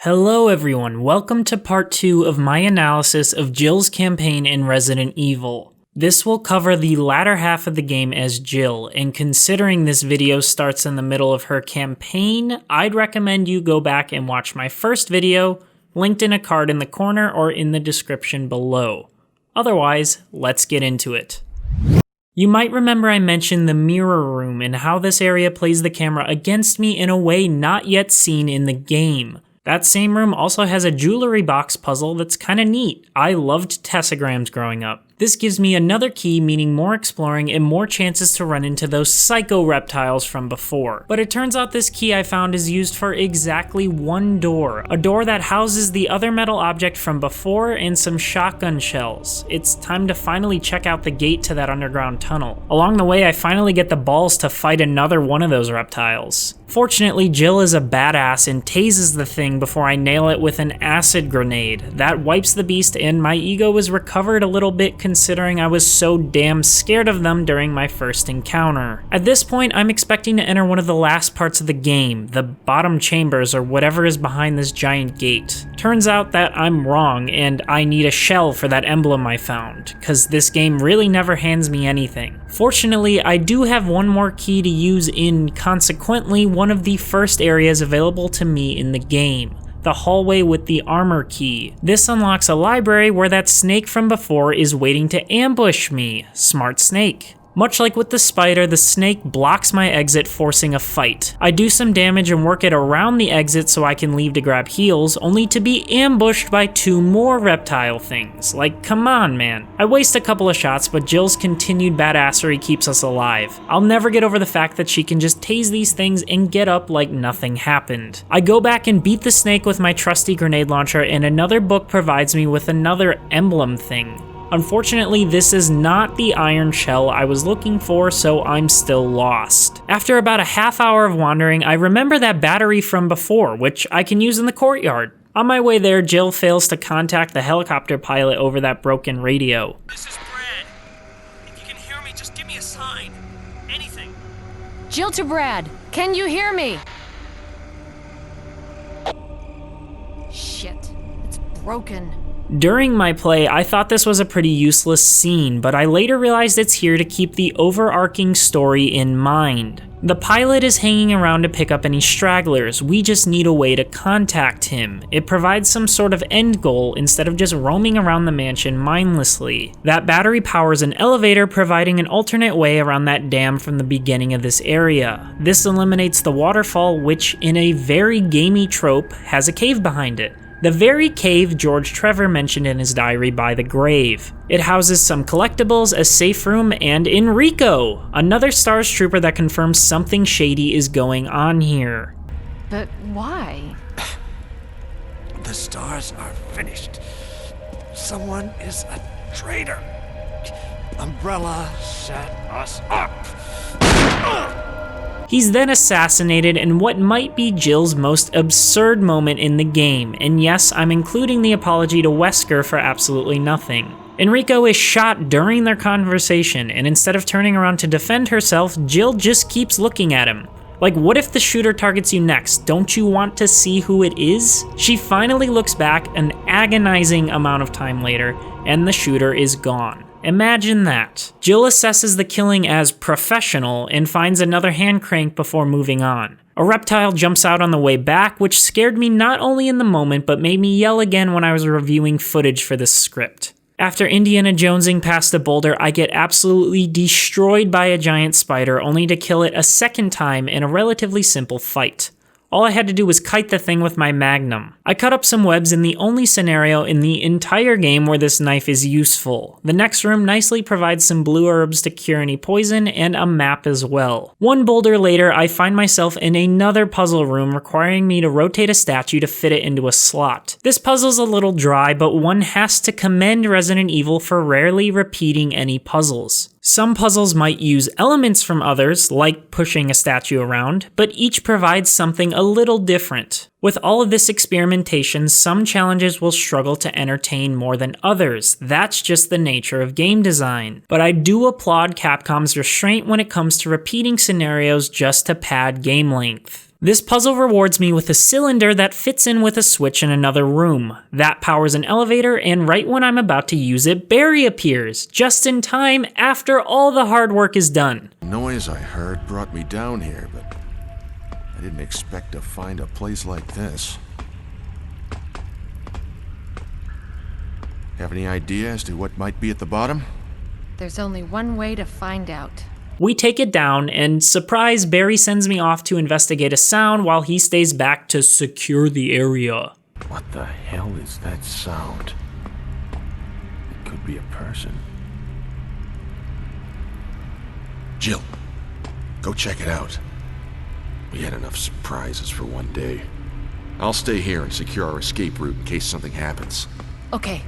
Hello everyone, welcome to part 2 of my analysis of Jill's campaign in Resident Evil. This will cover the latter half of the game as Jill, and considering this video starts in the middle of her campaign, I'd recommend you go back and watch my first video, linked in a card in the corner or in the description below. Otherwise, let's get into it. You might remember I mentioned the mirror room and how this area plays the camera against me in a way not yet seen in the game. That same room also has a jewelry box puzzle that's kinda neat. I loved tessagrams growing up. This gives me another key, meaning more exploring and more chances to run into those psycho reptiles from before. But it turns out this key I found is used for exactly one door. A door that houses the other metal object from before and some shotgun shells. It's time to finally check out the gate to that underground tunnel. Along the way, I finally get the balls to fight another one of those reptiles. Fortunately, Jill is a badass and tases the thing before I nail it with an acid grenade. That wipes the beast and my ego is recovered a little bit considering I was so damn scared of them during my first encounter. At this point, I'm expecting to enter one of the last parts of the game, the bottom chambers or whatever is behind this giant gate. Turns out that I'm wrong and I need a shell for that emblem I found, cause this game really never hands me anything. Fortunately, I do have one more key to use in, consequently, one of the first areas available to me in the game. The hallway with the armor key. This unlocks a library where that snake from before is waiting to ambush me. Smart snake. Much like with the spider, the snake blocks my exit, forcing a fight. I do some damage and work it around the exit so I can leave to grab heals, only to be ambushed by two more reptile things. Like, come on, man. I waste a couple of shots, but Jill's continued badassery keeps us alive. I'll never get over the fact that she can just tase these things and get up like nothing happened. I go back and beat the snake with my trusty grenade launcher, and another book provides me with another emblem thing. Unfortunately, this is not the iron shell I was looking for, so I'm still lost. After about a half hour of wandering, I remember that battery from before, which I can use in the courtyard. On my way there, Jill fails to contact the helicopter pilot over that broken radio. This is Brad. If you can hear me, just give me a sign. Anything. Jill to Brad, can you hear me? Shit, it's broken. During my play, I thought this was a pretty useless scene, but I later realized it's here to keep the overarching story in mind. The pilot is hanging around to pick up any stragglers, we just need a way to contact him. It provides some sort of end goal instead of just roaming around the mansion mindlessly. That battery powers an elevator, providing an alternate way around that dam from the beginning of this area. This eliminates the waterfall, which in a very gamey trope has a cave behind it. The very cave George Trevor mentioned in his diary by the grave. It houses some collectibles, a safe room, and Enrico, another S.T.A.R.S trooper that confirms something shady is going on here. But why? The S.T.A.R.S are finished. Someone is a traitor. Umbrella set us up. He's then assassinated in what might be Jill's most absurd moment in the game, and yes, I'm including the apology to Wesker for absolutely nothing. Enrico is shot during their conversation, and instead of turning around to defend herself, Jill just keeps looking at him. Like, what if the shooter targets you next? Don't you want to see who it is? She finally looks back an agonizing amount of time later, and the shooter is gone. Imagine that. Jill assesses the killing as professional and finds another hand crank before moving on. A reptile jumps out on the way back, which scared me not only in the moment, but made me yell again when I was reviewing footage for this script. After Indiana Jonesing past a boulder, I get absolutely destroyed by a giant spider, only to kill it a second time in a relatively simple fight. All I had to do was kite the thing with my magnum. I cut up some webs in the only scenario in the entire game where this knife is useful. The next room nicely provides some blue herbs to cure any poison and a map as well. One boulder later, I find myself in another puzzle room requiring me to rotate a statue to fit it into a slot. This puzzle's a little dry, but one has to commend Resident Evil for rarely repeating any puzzles. Some puzzles might use elements from others, like pushing a statue around, but each provides something a little different. With all of this experimentation, some challenges will struggle to entertain more than others. That's just the nature of game design. But I do applaud Capcom's restraint when it comes to repeating scenarios just to pad game length. This puzzle rewards me with a cylinder that fits in with a switch in another room. That powers an elevator, and right when I'm about to use it, Barry appears, just in time after all the hard work is done. The noise I heard brought me down here, but I didn't expect to find a place like this. Have any idea as to what might be at the bottom? There's only one way to find out. We take it down, and surprise, Barry sends me off to investigate a sound while he stays back to secure the area. What the hell is that sound? It could be a person. Jill, go check it out. We had enough surprises for one day. I'll stay here and secure our escape route in case something happens. Okay.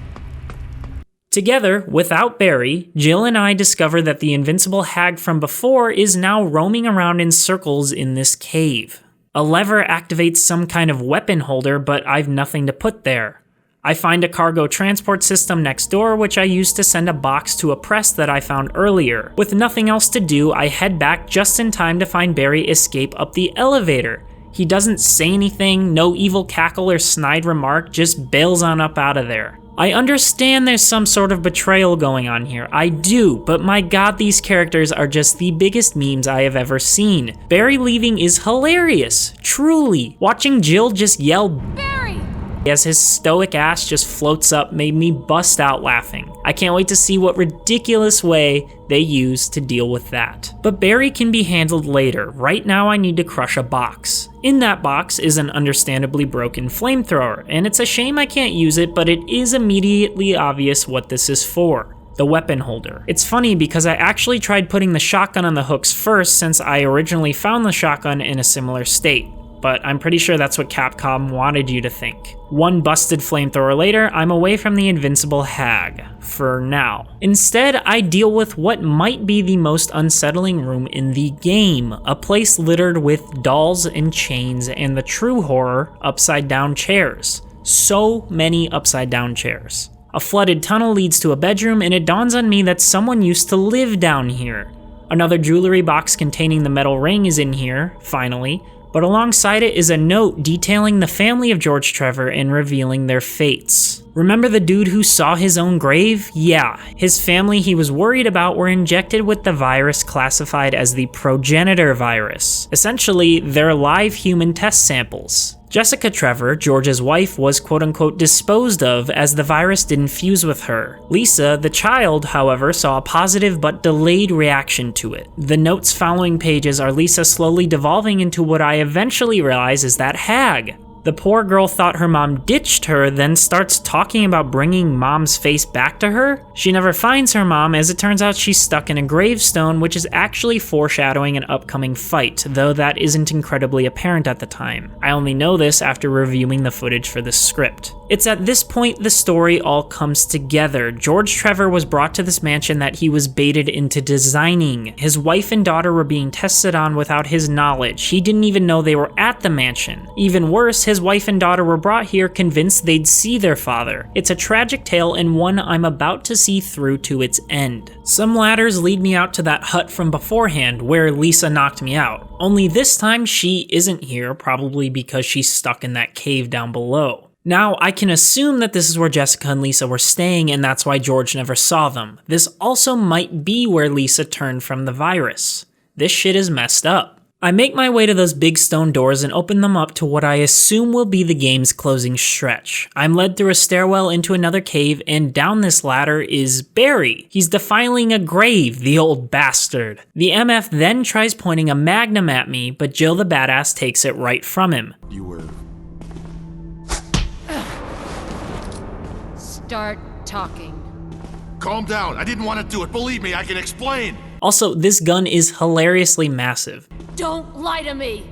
Together, without Barry, Jill and I discover that the invincible hag from before is now roaming around in circles in this cave. A lever activates some kind of weapon holder, but I've nothing to put there. I find a cargo transport system next door, which I use to send a box to a press that I found earlier. With nothing else to do, I head back just in time to find Barry escape up the elevator. He doesn't say anything, no evil cackle or snide remark, just bails on up out of there. I understand there's some sort of betrayal going on here, I do, but my god, these characters are just the biggest memes I have ever seen. Barry leaving is hilarious, truly. Watching Jill just yell "Barry!" as his stoic ass just floats up made me bust out laughing. I can't wait to see what ridiculous way they use to deal with that. But Barry can be handled later. Right now I need to crush a box. In that box is an understandably broken flamethrower, and it's a shame I can't use it, but it is immediately obvious what this is for. The weapon holder. It's funny because I actually tried putting the shotgun on the hooks first since I originally found the shotgun in a similar state. But I'm pretty sure that's what Capcom wanted you to think. One busted flamethrower later, I'm away from the invincible hag. For now. Instead, I deal with what might be the most unsettling room in the game. A place littered with dolls and chains and the true horror, upside down chairs. So many upside down chairs. A flooded tunnel leads to a bedroom, and it dawns on me that someone used to live down here. Another jewelry box containing the metal ring is in here, finally. But alongside it is a note detailing the family of George Trevor and revealing their fates. Remember the dude who saw his own grave? Yeah, his family he was worried about were injected with the virus classified as the progenitor virus. Essentially, they're live human test samples. Jessica Trevor, George's wife, was quote-unquote disposed of as the virus didn't fuse with her. Lisa, the child, however, saw a positive but delayed reaction to it. The notes following pages are Lisa slowly devolving into what I eventually realize is that hag. The poor girl thought her mom ditched her, then starts talking about bringing mom's face back to her. She never finds her mom, as it turns out she's stuck in a gravestone, which is actually foreshadowing an upcoming fight, though that isn't incredibly apparent at the time. I only know this after reviewing the footage for the script. It's at this point the story all comes together. George Trevor was brought to this mansion that he was baited into designing. His wife and daughter were being tested on without his knowledge. He didn't even know they were at the mansion. Even worse, his wife and daughter were brought here convinced they'd see their father. It's a tragic tale and one I'm about to see through to its end. Some ladders lead me out to that hut from beforehand where Lisa knocked me out. Only this time she isn't here, probably because she's stuck in that cave down below. Now, I can assume that this is where Jessica and Lisa were staying and that's why George never saw them. This also might be where Lisa turned from the virus. This shit is messed up. I make my way to those big stone doors and open them up to what I assume will be the game's closing stretch. I'm led through a stairwell into another cave, and down this ladder is Barry. He's defiling a grave, the old bastard. The MF then tries pointing a magnum at me, but Jill the badass takes it right from him. You were... Start talking. Calm down. I didn't want to do it. Believe me, I can explain. Also, this gun is hilariously massive. Don't lie to me!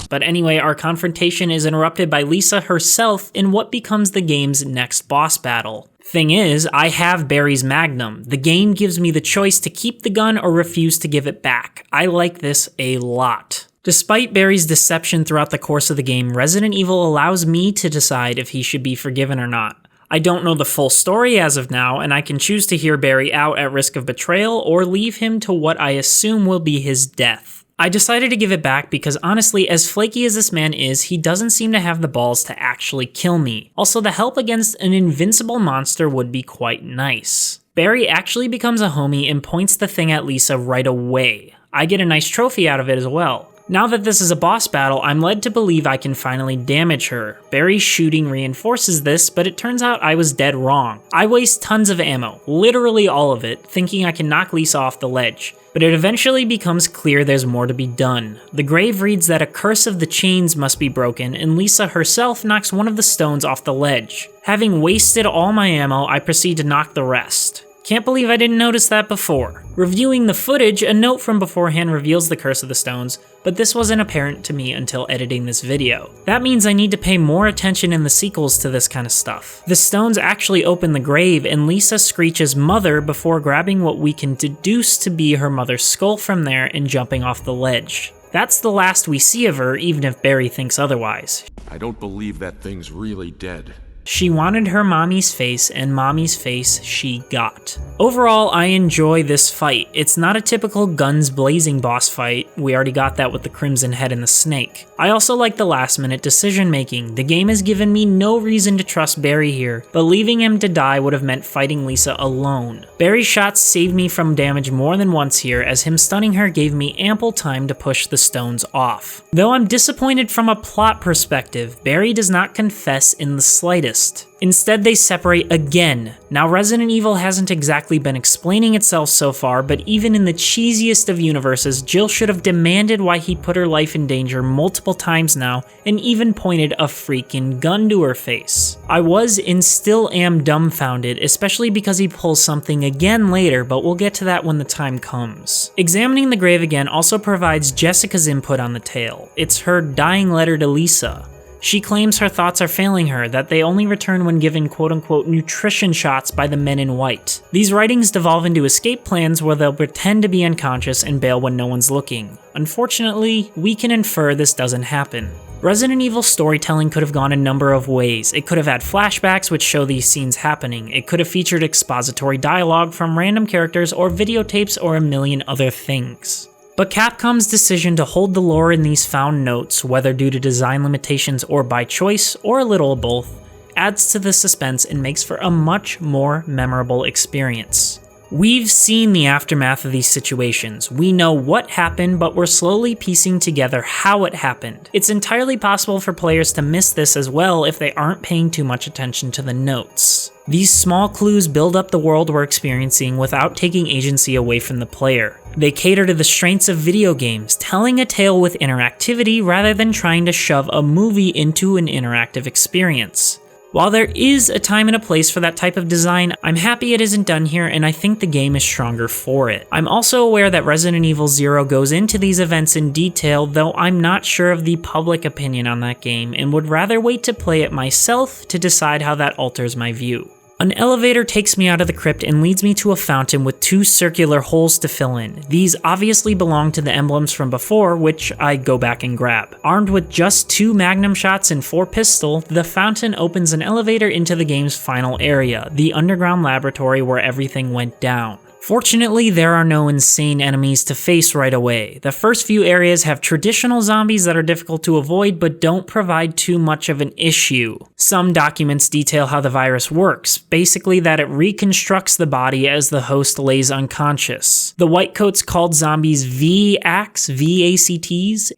But anyway, our confrontation is interrupted by Lisa herself in what becomes the game's next boss battle. Thing is, I have Barry's Magnum. The game gives me the choice to keep the gun or refuse to give it back. I like this a lot. Despite Barry's deception throughout the course of the game, Resident Evil allows me to decide if he should be forgiven or not. I don't know the full story as of now, and I can choose to hear Barry out at risk of betrayal or leave him to what I assume will be his death. I decided to give it back because honestly, as flaky as this man is, he doesn't seem to have the balls to actually kill me. Also, the help against an invincible monster would be quite nice. Barry actually becomes a homie and points the thing at Lisa right away. I get a nice trophy out of it as well. Now that this is a boss battle, I'm led to believe I can finally damage her. Barry's shooting reinforces this, but it turns out I was dead wrong. I waste tons of ammo, literally all of it, thinking I can knock Lisa off the ledge. But it eventually becomes clear there's more to be done. The grave reads that a curse of the chains must be broken, and Lisa herself knocks one of the stones off the ledge. Having wasted all my ammo, I proceed to knock the rest. Can't believe I didn't notice that before. Reviewing the footage, a note from beforehand reveals the curse of the stones, but this wasn't apparent to me until editing this video. That means I need to pay more attention in the sequels to this kind of stuff. The stones actually open the grave, and Lisa screeches "mother" before grabbing what we can deduce to be her mother's skull from there and jumping off the ledge. That's the last we see of her, even if Barry thinks otherwise. I don't believe that thing's really dead. She wanted her mommy's face, and mommy's face she got. Overall, I enjoy this fight. It's not a typical guns blazing boss fight. We already got that with the Crimson Head and the Snake. I also like the last minute decision making. The game has given me no reason to trust Barry here, but leaving him to die would have meant fighting Lisa alone. Barry's shots saved me from damage more than once here, as him stunning her gave me ample time to push the stones off. Though I'm disappointed from a plot perspective, Barry does not confess in the slightest. Instead, they separate again. Now, Resident Evil hasn't exactly been explaining itself so far, but even in the cheesiest of universes, Jill should have demanded why he put her life in danger multiple times now, and even pointed a freaking gun to her face. I was and still am dumbfounded, especially because he pulls something again later, but we'll get to that when the time comes. Examining the grave again also provides Jessica's input on the tale. It's her dying letter to Lisa. She claims her thoughts are failing her, that they only return when given quote-unquote nutrition shots by the men in white. These writings devolve into escape plans where they'll pretend to be unconscious and bail when no one's looking. Unfortunately, we can infer this doesn't happen. Resident Evil storytelling could have gone a number of ways. It could have had flashbacks which show these scenes happening. It could have featured expository dialogue from random characters or videotapes or a million other things. But Capcom's decision to hold the lore in these found notes, whether due to design limitations or by choice, or a little of both, adds to the suspense and makes for a much more memorable experience. We've seen the aftermath of these situations. We know what happened, but we're slowly piecing together how it happened. It's entirely possible for players to miss this as well if they aren't paying too much attention to the notes. These small clues build up the world we're experiencing without taking agency away from the player. They cater to the strengths of video games, telling a tale with interactivity rather than trying to shove a movie into an interactive experience. While there is a time and a place for that type of design, I'm happy it isn't done here, and I think the game is stronger for it. I'm also aware that Resident Evil 0 goes into these events in detail, though I'm not sure of the public opinion on that game and would rather wait to play it myself to decide how that alters my view. An elevator takes me out of the crypt and leads me to a fountain with two circular holes to fill in. These obviously belong to the emblems from before, which I go back and grab. Armed with just 2 magnum shots and 4 pistol, the fountain opens an elevator into the game's final area, the underground laboratory where everything went down. Fortunately, there are no insane enemies to face right away. The first few areas have traditional zombies that are difficult to avoid but don't provide too much of an issue. Some documents detail how the virus works, basically that it reconstructs the body as the host lays unconscious. The whitecoats called zombies VACTs,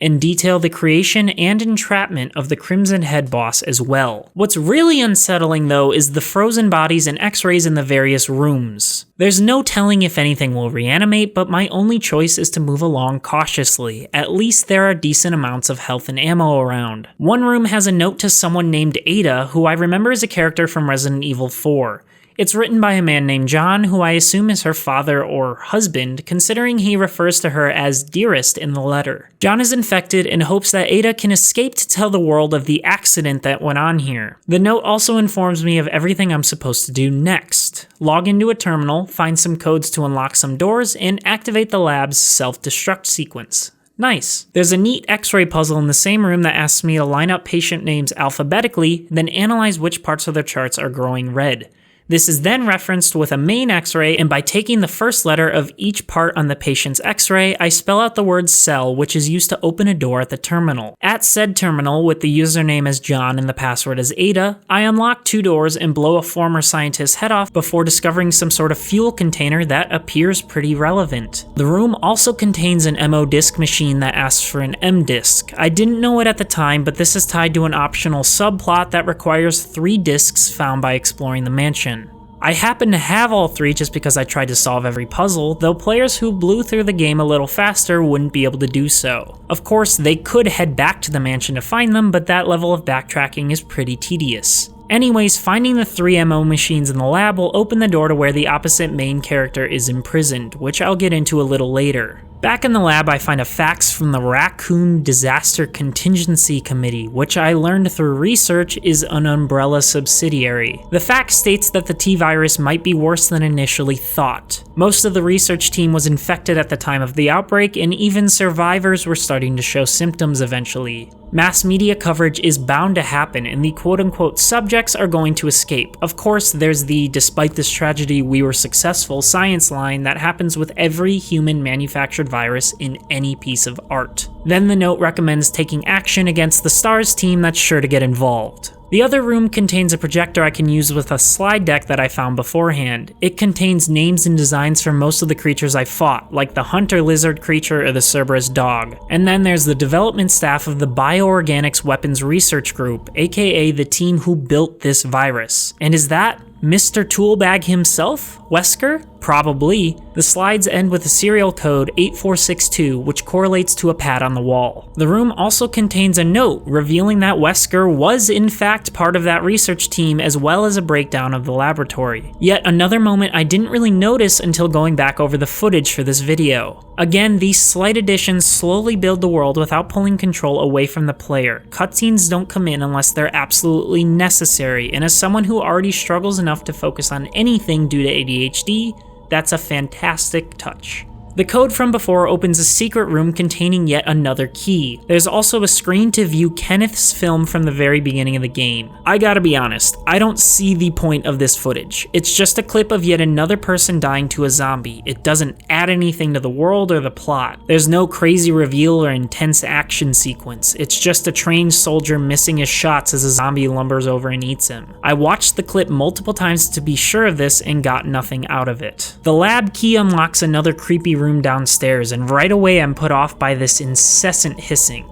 and detail the creation and entrapment of the Crimson Head boss as well. What's really unsettling though is the frozen bodies and x-rays in the various rooms. There's no telling if anything will reanimate, but my only choice is to move along cautiously. At least there are decent amounts of health and ammo around. One room has a note to someone named Ada, who I remember as a character from Resident Evil 4. It's written by a man named John, who I assume is her father or husband, considering he refers to her as dearest in the letter. John is infected and hopes that Ada can escape to tell the world of the accident that went on here. The note also informs me of everything I'm supposed to do next. Log into a terminal, find some codes to unlock some doors, and activate the lab's self-destruct sequence. Nice. There's a neat x-ray puzzle in the same room that asks me to line up patient names alphabetically, then analyze which parts of their charts are growing red. This is then referenced with a main x-ray, and by taking the first letter of each part on the patient's x-ray, I spell out the word cell, which is used to open a door at the terminal. At said terminal, with the username as John and the password as Ada, I unlock 2 doors and blow a former scientist's head off before discovering some sort of fuel container that appears pretty relevant. The room also contains an MO disk machine that asks for an M disk. I didn't know it at the time, but this is tied to an optional subplot that requires 3 disks found by exploring the mansion. I happen to have all 3 just because I tried to solve every puzzle, though players who blew through the game a little faster wouldn't be able to do so. Of course, they could head back to the mansion to find them, but that level of backtracking is pretty tedious. Anyways, finding the 3 MO machines in the lab will open the door to where the opposite main character is imprisoned, which I'll get into a little later. Back in the lab, I find a fax from the Raccoon Disaster Contingency Committee, which I learned through research is an Umbrella subsidiary. The fax states that the T-virus might be worse than initially thought. Most of the research team was infected at the time of the outbreak, and even survivors were starting to show symptoms eventually. Mass media coverage is bound to happen, and the quote-unquote subjects are going to escape. Of course, there's the "despite this tragedy, we were successful" science line that happens with every human manufactured virus in any piece of art. Then the note recommends taking action against the S.T.A.R.S team that's sure to get involved. The other room contains a projector I can use with a slide deck that I found beforehand. It contains names and designs for most of the creatures I fought, like the hunter lizard creature or the Cerberus dog. And then there's the development staff of the Bioorganics Weapons Research Group, aka the team who built this virus. And is that Mr. Toolbag himself? Wesker? Probably. The slides end with a serial code 8462, which correlates to a pad on the wall. The room also contains a note revealing that Wesker was in fact part of that research team, as well as a breakdown of the laboratory. Yet another moment I didn't really notice until going back over the footage for this video. Again, these slight additions slowly build the world without pulling control away from the player. Cutscenes don't come in unless they're absolutely necessary, and as someone who already struggles enough to focus on anything due to ADHD, that's a fantastic touch. The code from before opens a secret room containing yet another key. There's also a screen to view Kenneth's film from the very beginning of the game. I gotta be honest, I don't see the point of this footage. It's just a clip of yet another person dying to a zombie. It doesn't add anything to the world or the plot. There's no crazy reveal or intense action sequence. It's just a trained soldier missing his shots as a zombie lumbers over and eats him. I watched the clip multiple times to be sure of this and got nothing out of it. The lab key unlocks another creepy room downstairs, and right away I'm put off by this incessant hissing.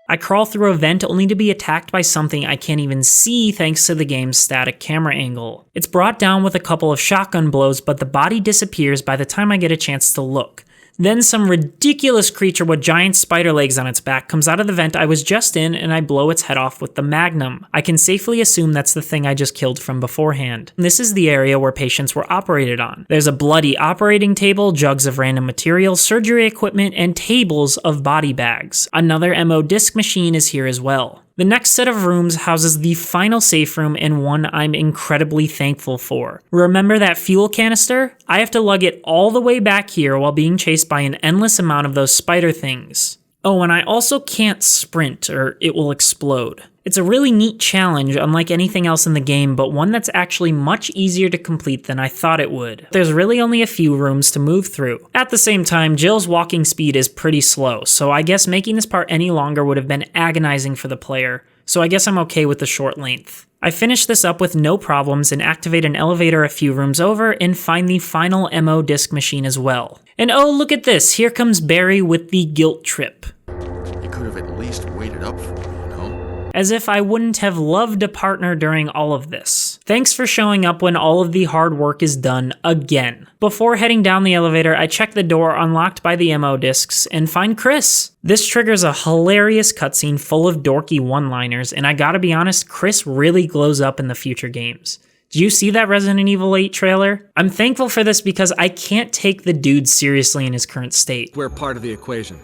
I crawl through a vent only to be attacked by something I can't even see thanks to the game's static camera angle. It's brought down with a couple of shotgun blows, but the body disappears by the time I get a chance to look. Then some ridiculous creature with giant spider legs on its back comes out of the vent I was just in, and I blow its head off with the Magnum. I can safely assume that's the thing I just killed from beforehand. This is the area where patients were operated on. There's a bloody operating table, jugs of random materials, surgery equipment, and tables of body bags. Another MO disc machine is here as well. The next set of rooms houses the final safe room, and one I'm incredibly thankful for. Remember that fuel canister? I have to lug it all the way back here while being chased by an endless amount of those spider things. Oh, and I also can't sprint, or it will explode. It's a really neat challenge, unlike anything else in the game, but one that's actually much easier to complete than I thought it would. There's really only a few rooms to move through. At the same time, Jill's walking speed is pretty slow, so I guess making this part any longer would have been agonizing for the player, so I guess I'm okay with the short length. I finish this up with no problems and activate an elevator a few rooms over and find the final MO disc machine as well. And oh, look at this, here comes Barry with the guilt trip. You could have at least waited up for me, you know? As if I wouldn't have loved a partner during all of this. Thanks for showing up when all of the hard work is done again. Before heading down the elevator, I check the door unlocked by the MO discs and find Chris. This triggers a hilarious cutscene full of dorky one-liners, and I gotta be honest, Chris really glows up in the future games. Did you see that Resident Evil 8 trailer? I'm thankful for this because I can't take the dude seriously in his current state. We're part of the equation.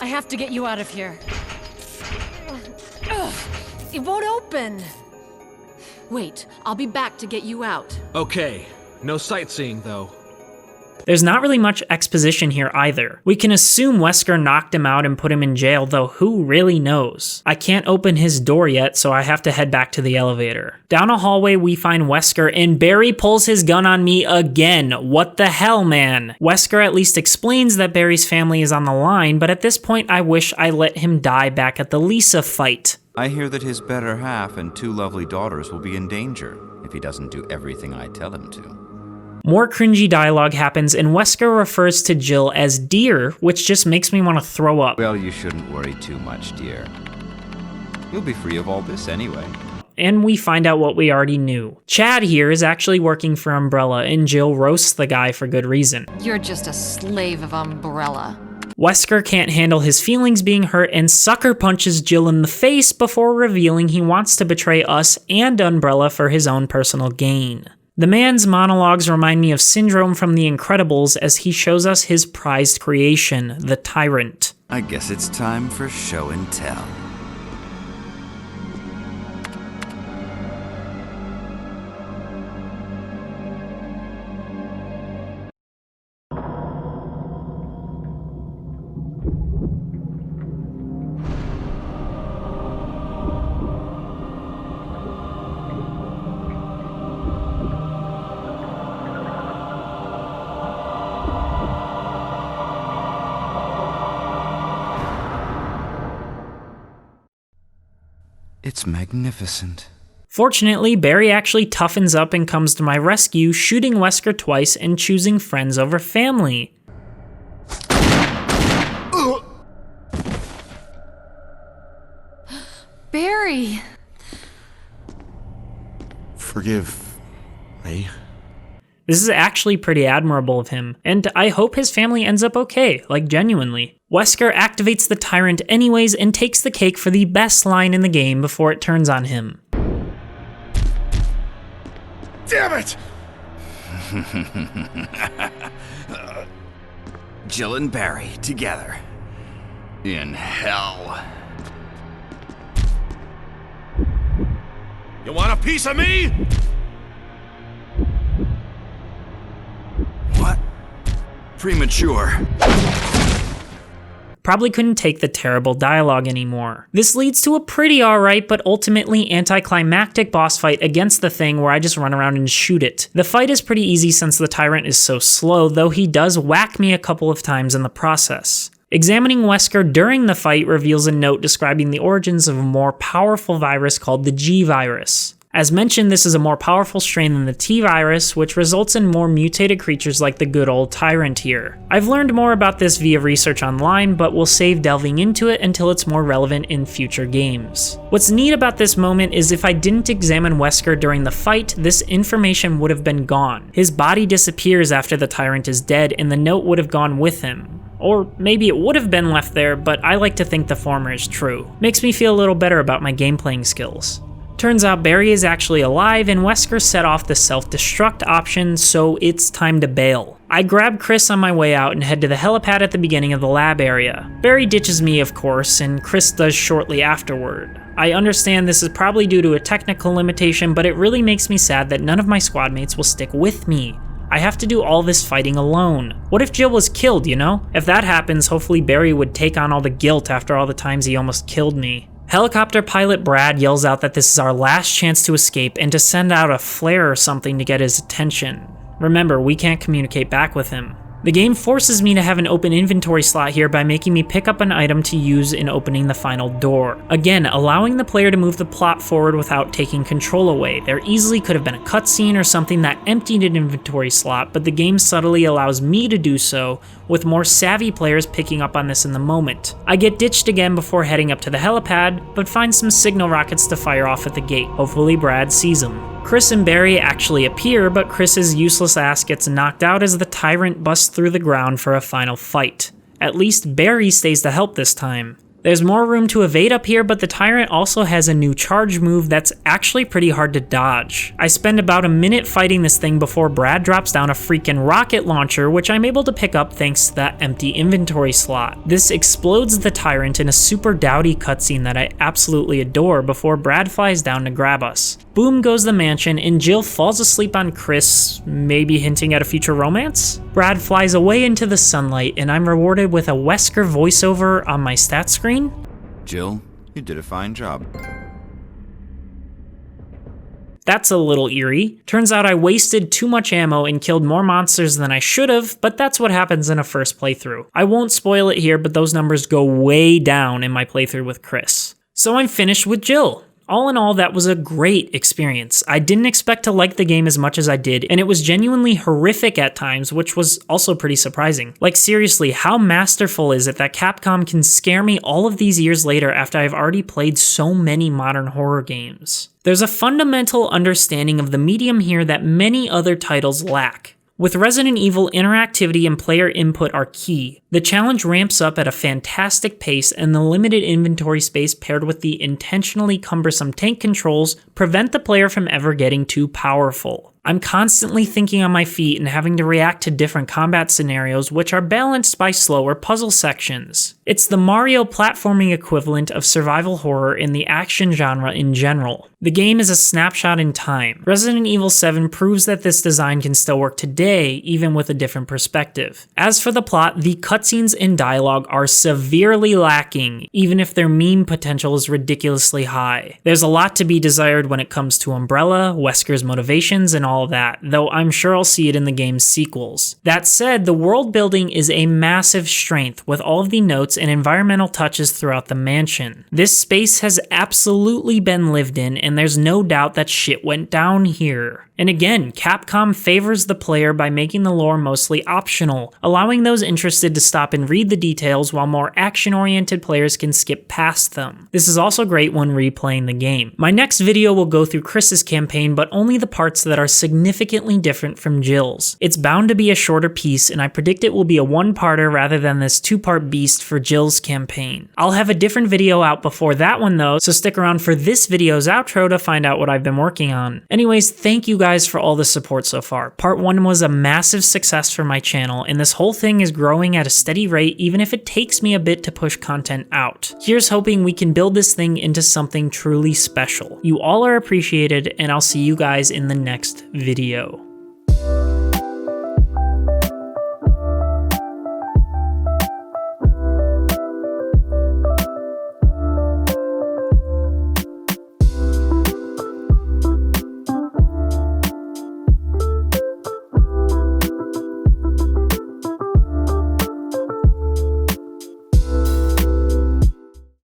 I have to get you out of here. Ugh, it won't open. Wait, I'll be back to get you out. Okay, no sightseeing though. There's not really much exposition here either. We can assume Wesker knocked him out and put him in jail, though who really knows? I can't open his door yet, so I have to head back to the elevator. Down a hallway, we find Wesker, and Barry pulls his gun on me again. What the hell, man? Wesker at least explains that Barry's family is on the line, but at this point I wish I let him die back at the Lisa fight. I hear that his better half and 2 lovely daughters will be in danger if he doesn't do everything I tell him to. More cringy dialogue happens, and Wesker refers to Jill as dear, which just makes me want to throw up. Well, you shouldn't worry too much, dear. You'll be free of all this anyway. And we find out what we already knew. Chad here is actually working for Umbrella, and Jill roasts the guy for good reason. You're just a slave of Umbrella. Wesker can't handle his feelings being hurt and sucker punches Jill in the face before revealing he wants to betray us and Umbrella for his own personal gain. The man's monologues remind me of Syndrome from The Incredibles as he shows us his prized creation, the Tyrant. I guess it's time for show and tell. It's magnificent. Fortunately, Barry actually toughens up and comes to my rescue, shooting Wesker twice and choosing friends over family. Barry! Forgive me. This is actually pretty admirable of him, and I hope his family ends up okay, like genuinely. Wesker activates the Tyrant anyways and takes the cake for the best line in the game before it turns on him. Damn it! Jill and Barry together. In hell. You want a piece of me? What? Premature. Probably couldn't take the terrible dialogue anymore. This leads to a pretty alright but ultimately anticlimactic boss fight against the Thing where I just run around and shoot it. The fight is pretty easy since the Tyrant is so slow, though he does whack me a couple of times in the process. Examining Wesker during the fight reveals a note describing the origins of a more powerful virus called the G virus. As mentioned, this is a more powerful strain than the T virus, which results in more mutated creatures like the good old Tyrant here. I've learned more about this via research online, but we'll save delving into it until it's more relevant in future games. What's neat about this moment is if I didn't examine Wesker during the fight, this information would have been gone. His body disappears after the Tyrant is dead, and the note would have gone with him. Or maybe it would have been left there, but I like to think the former is true. Makes me feel a little better about my game playing skills. Turns out Barry is actually alive, and Wesker set off the self-destruct option, so it's time to bail. I grab Chris on my way out and head to the helipad at the beginning of the lab area. Barry ditches me, of course, and Chris does shortly afterward. I understand this is probably due to a technical limitation, but it really makes me sad that none of my squad mates will stick with me. I have to do all this fighting alone. What if Jill was killed, you know? If that happens, hopefully Barry would take on all the guilt after all the times he almost killed me. Helicopter pilot Brad yells out that this is our last chance to escape and to send out a flare or something to get his attention. Remember, we can't communicate back with him. The game forces me to have an open inventory slot here by making me pick up an item to use in opening the final door. Again, allowing the player to move the plot forward without taking control away. There easily could have been a cutscene or something that emptied an inventory slot, but the game subtly allows me to do so, with more savvy players picking up on this in the moment. I get ditched again before heading up to the helipad, but find some signal rockets to fire off at the gate. Hopefully Brad sees them. Chris and Barry actually appear, but Chris's useless ass gets knocked out as the Tyrant busts through the ground for a final fight. At least Barry stays to help this time. There's more room to evade up here, but the Tyrant also has a new charge move that's actually pretty hard to dodge. I spend about a minute fighting this thing before Brad drops down a freaking rocket launcher, which I'm able to pick up thanks to that empty inventory slot. This explodes the Tyrant in a super dowdy cutscene that I absolutely adore before Brad flies down to grab us. Boom goes the mansion, and Jill falls asleep on Chris, maybe hinting at a future romance? Brad flies away into the sunlight, and I'm rewarded with a Wesker voiceover on my stat screen? Jill, you did a fine job. That's a little eerie. Turns out I wasted too much ammo and killed more monsters than I should have, but that's what happens in a first playthrough. I won't spoil it here, but those numbers go way down in my playthrough with Chris. So I'm finished with Jill. All in all, that was a great experience. I didn't expect to like the game as much as I did, and it was genuinely horrific at times, which was also pretty surprising. Like seriously, how masterful is it that Capcom can scare me all of these years later after I've already played so many modern horror games? There's a fundamental understanding of the medium here that many other titles lack. With Resident Evil, interactivity and player input are key. The challenge ramps up at a fantastic pace, and the limited inventory space paired with the intentionally cumbersome tank controls prevent the player from ever getting too powerful. I'm constantly thinking on my feet and having to react to different combat scenarios, which are balanced by slower puzzle sections. It's the Mario platforming equivalent of survival horror in the action genre in general. The game is a snapshot in time. Resident Evil 7 proves that this design can still work today, even with a different perspective. As for the plot, the cutscenes and dialogue are severely lacking, even if their meme potential is ridiculously high. There's a lot to be desired when it comes to Umbrella, Wesker's motivations, and all of that, though I'm sure I'll see it in the game's sequels. That said, the world building is a massive strength, with all of the notes and environmental touches throughout the mansion. This space has absolutely been lived in, and there's no doubt that shit went down here. And again, Capcom favors the player by making the lore mostly optional, allowing those interested to stop and read the details while more action-oriented players can skip past them. This is also great when replaying the game. My next video will go through Chris's campaign, but only the parts that are significantly different from Jill's. It's bound to be a shorter piece, and I predict it will be a one-parter rather than this two-part beast for Jill's campaign. I'll have a different video out before that one though, so stick around for this video's outro to find out what I've been working on. Anyways, thank you guys for all the support so far. Part 1 was a massive success for my channel, and this whole thing is growing at a steady rate even if it takes me a bit to push content out. Here's hoping we can build this thing into something truly special. You all are appreciated, and I'll see you guys in the next video.